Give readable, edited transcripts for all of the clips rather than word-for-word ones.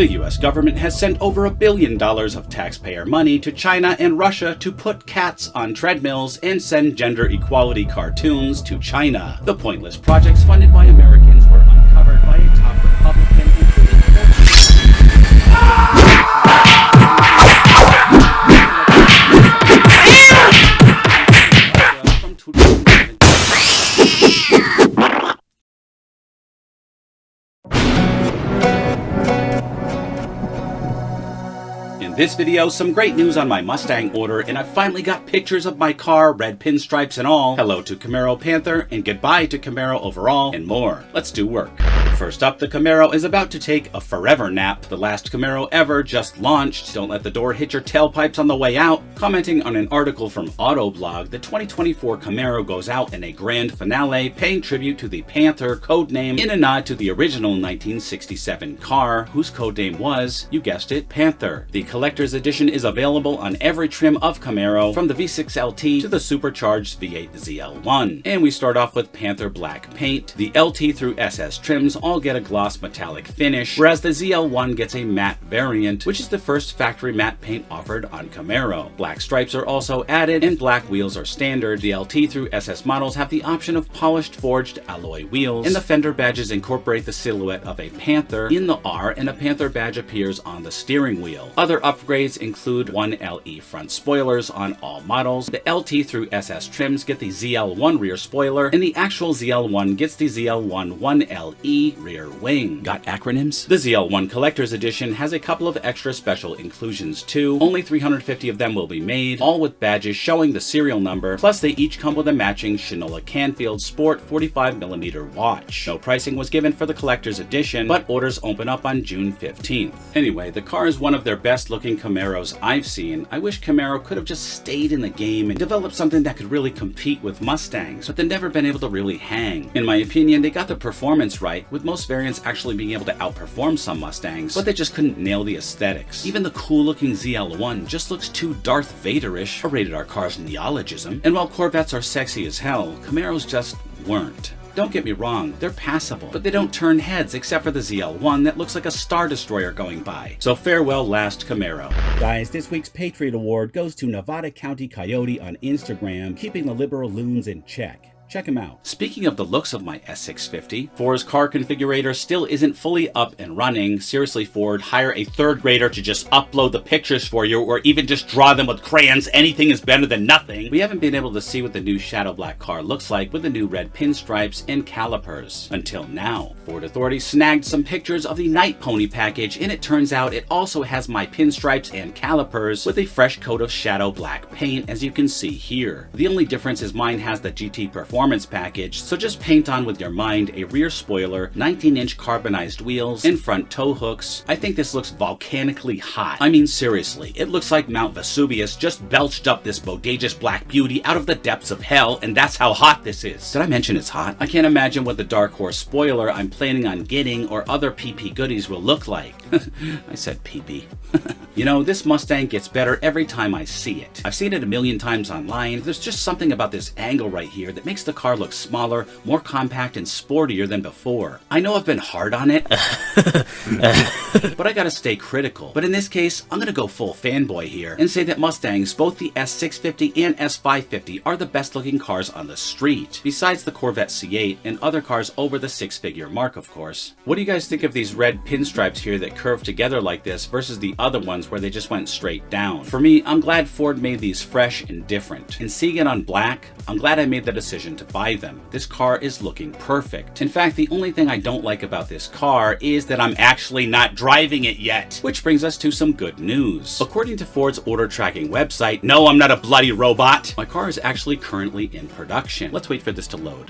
The US government has sent over $1 billion of taxpayer money to China and Russia to put cats on treadmills and send gender equality cartoons to China. The pointless projects funded by Americans were uncovered by a top Republican, including In this video, some great news on my Mustang order, and I finally got pictures of my car, red pinstripes and all. Hello to Camaro Panther, and goodbye to Camaro overall, and more. Let's do work. First up, the Camaro is about to take a forever nap. The last Camaro ever just launched. Don't let the door hit your tailpipes on the way out. Commenting on an article from Autoblog, the 2024 Camaro goes out in a grand finale, paying tribute to the Panther codename in a nod to the original 1967 car, whose codename was, you guessed it, Panther. The collector's edition is available on every trim of Camaro, from the V6 LT to the supercharged V8 ZL1. And we start off with Panther black paint. The LT through SS trims all get a gloss metallic finish, whereas the ZL1 gets a matte variant, which is the first factory matte paint offered on Camaro. Black stripes are also added, and black wheels are standard. The LT through SS models have the option of polished forged alloy wheels, and the fender badges incorporate the silhouette of a Panther in the R, and a Panther badge appears on the steering wheel. Other upgrades include 1LE front spoilers on all models. The LT through SS trims get the ZL1 rear spoiler, and the actual ZL1 gets the ZL1 1LE rear wing. Got acronyms? The ZL1 Collector's Edition has a couple of extra special inclusions too. Only 350 of them will be made, all with badges showing the serial number, plus they each come with a matching Shinola Canfield Sport 45mm watch. No pricing was given for the Collector's Edition, but orders open up on June 15th. Anyway, the car is one of their best looking Camaros I've seen. I wish Camaro could have just stayed in the game and developed something that could really compete with Mustangs, but they've never been able to really hang. In my opinion, they got the performance right, with most variants actually being able to outperform some Mustangs, but they just couldn't nail the aesthetics. Even the cool looking ZL1 just looks too Darth Vader-ish, a rated R car's neologism, and while Corvettes are sexy as hell, Camaros just weren't. Don't get me wrong, they're passable, but they don't turn heads except for the ZL1 that looks like a Star Destroyer going by. So farewell last Camaro. Guys, this week's Patriot Award goes to Nevada County Coyote on Instagram, keeping the liberal loons in check. Check him out. Speaking of the looks of my S650, Ford's car configurator still isn't fully up and running. Seriously, Ford, hire a third grader to just upload the pictures for you, or even just draw them with crayons. Anything is better than nothing. We haven't been able to see what the new Shadow Black car looks like with the new red pinstripes and calipers. Until now. Ford authorities snagged some pictures of the Night Pony package, and it turns out it also has my pinstripes and calipers with a fresh coat of Shadow Black paint, as you can see here. The only difference is mine has the GT Performance package, so just paint on with your mind a rear spoiler, 19-inch carbonized wheels, and front tow hooks. I think this looks volcanically hot. I mean, seriously, it looks like Mount Vesuvius just belched up this bodacious black beauty out of the depths of hell, and that's how hot this is. Did I mention it's hot? I can't imagine what the Dark Horse spoiler I'm planning on getting or other PP goodies will look like. I said PP. You know, this Mustang gets better every time I see it. I've seen it a million times online. There's just something about this angle right here that makes the car look smaller, more compact, and sportier than before. I know I've been hard on it, but I gotta stay critical. But in this case, I'm gonna go full fanboy here and say that Mustangs, both the S650 and S550, are the best looking cars on the street, besides the Corvette C8 and other cars over the six-figure mark, of course. What do you guys think of these red pinstripes here that curve together like this versus the other ones where they just went straight down? For me, I'm glad Ford made these fresh and different. And seeing it on black, I'm glad I made the decision to buy them. This car is looking perfect. In fact, the only thing I don't like about this car is that I'm actually not driving it yet. Which brings us to some good news. According to Ford's order tracking website, no, I'm not a bloody robot, my car is actually currently in production. Let's wait for this to load.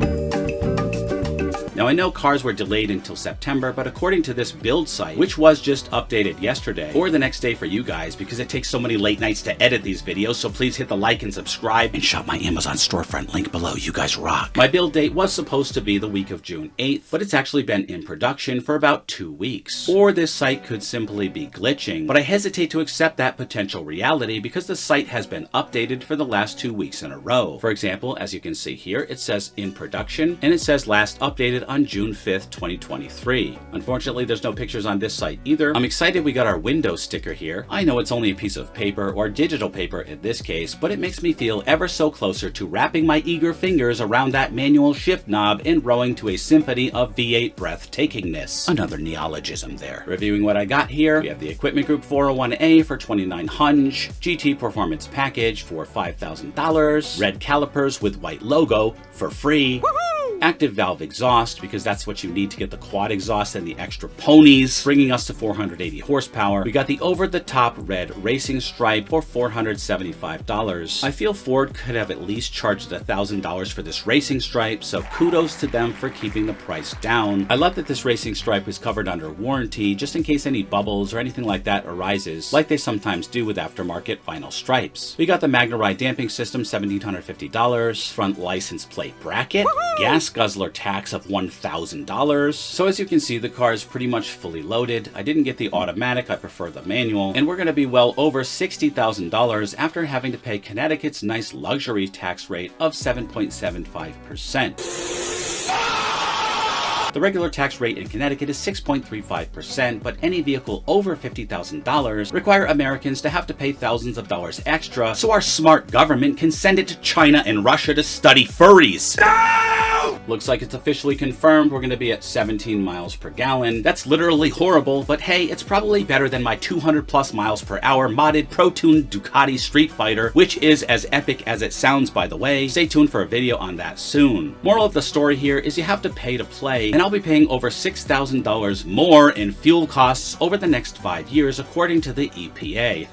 Now, I know cars were delayed until September, but according to this build site, which was just updated yesterday, or the next day for you guys, because it takes so many late nights to edit these videos, so please hit the like and subscribe, and shop my Amazon storefront link below. You guys rock. My build date was supposed to be the week of June 8th, but it's actually been in production for about 2 weeks. Or this site could simply be glitching, but I hesitate to accept that potential reality because the site has been updated for the last 2 weeks in a row. For example, as you can see here, it says in production, and it says last updated posted on June 5th, 2023. Unfortunately, there's no pictures on this site either. I'm excited we got our window sticker here. I know it's only a piece of paper, or digital paper in this case, but it makes me feel ever so closer to wrapping my eager fingers around that manual shift knob and rowing to a symphony of V8 breathtakingness. Another neologism there. Reviewing what I got here, we have the Equipment Group 401A for $2,900, GT Performance Package for $5,000, red calipers with white logo for free, active valve exhaust, because that's what you need to get the quad exhaust and the extra ponies, bringing us to 480 horsepower. We got the over-the-top red racing stripe for $475. I feel Ford could have at least charged $1,000 for this racing stripe, so kudos to them for keeping the price down. I love that this racing stripe is covered under warranty, just in case any bubbles or anything like that arises, like they sometimes do with aftermarket vinyl stripes. We got the Magna-Ride damping system, $1,750, front license plate bracket, gas guzzler tax of $1,000. So as you can see, the car is pretty much fully loaded. I didn't get the automatic, I prefer the manual, and we're going to be well over $60,000 after having to pay Connecticut's nice luxury tax rate of 7.75%. The regular tax rate in Connecticut is 6.35%, but any vehicle over $50,000 require Americans to have to pay thousands of dollars extra so our smart government can send it to China and Russia to study furries. Looks like it's officially confirmed we're going to be at 17 miles per gallon. That's literally horrible, but hey, it's probably better than my 200 plus miles per hour modded pro-tuned Ducati Street Fighter, which is as epic as it sounds, by the way. Stay tuned for a video on that soon. Moral of the story here is you have to pay to play, and I'll be paying over $6,000 more in fuel costs over the next 5 years, according to the EPA.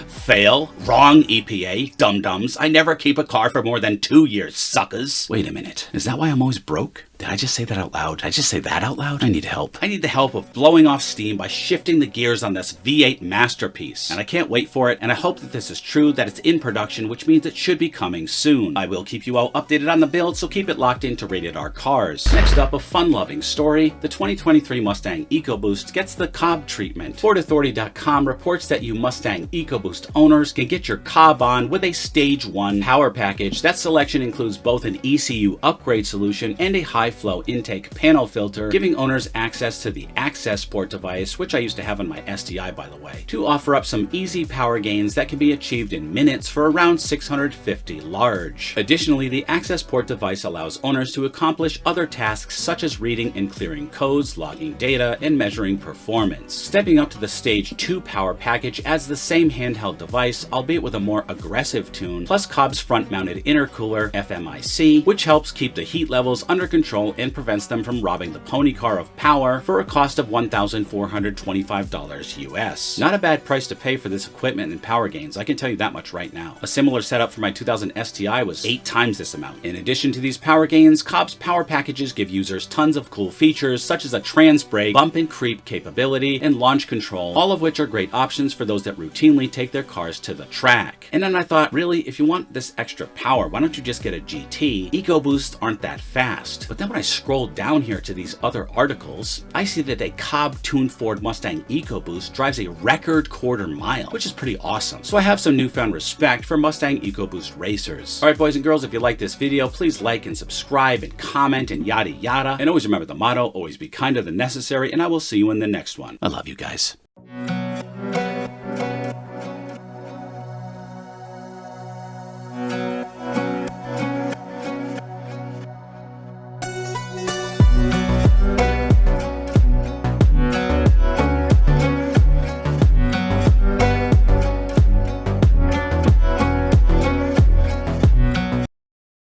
Fail. Wrong, EPA. Dum-dums. I never keep a car for more than 2 years, suckers. Wait a minute. Is that why I'm always broke? Did I just say that out loud? Did I just say that out loud? I need help. I need the help of blowing off steam by shifting the gears on this V8 masterpiece. And I can't wait for it, and I hope that this is true, that it's in production, which means it should be coming soon. I will keep you all updated on the build, so keep it locked into Rated R Cars. Next up, a fun-loving story. The 2023 Mustang Ecoboost gets the Cobb treatment. FordAuthority.com reports that you Mustang Ecoboost owners can get your Cobb on with a Stage 1 power package. That selection includes both an ECU upgrade solution and a high-flow intake panel filter, giving owners access to the Access Port device, which I used to have on my STI, by the way, to offer up some easy power gains that can be achieved in minutes for around 650 large. Additionally, the Access Port device allows owners to accomplish other tasks such as reading and clearing codes, logging data, and measuring performance. Stepping up to the Stage 2 power package adds the same handheld device, albeit with a more aggressive tune, plus Cobb's front-mounted intercooler, FMIC, which helps keep the heat levels under control and prevents them from robbing the pony car of power for a cost of $1,425 US. Not a bad price to pay for this equipment and power gains, I can tell you that much right now. A similar setup for my 2000 STI was 8 times this amount. In addition to these power gains, Cobb's power packages give users tons of cool features such as a trans brake, bump and creep capability, and launch control, all of which are great options for those that routinely take their cars to the track. And then I thought, really, if you want this extra power, why don't you just get a GT? Ecoboosts aren't that fast. But then when I scroll down here to these other articles, I see that a Cobb-tuned Ford Mustang Ecoboost drives a record quarter mile, which is pretty awesome. So I have some newfound respect for Mustang Ecoboost racers. Alright boys and girls, if you like this video, please like and subscribe and comment and yada yada. And always remember the motto, always be kinder than necessary, and I will see you in the next one. I love you guys.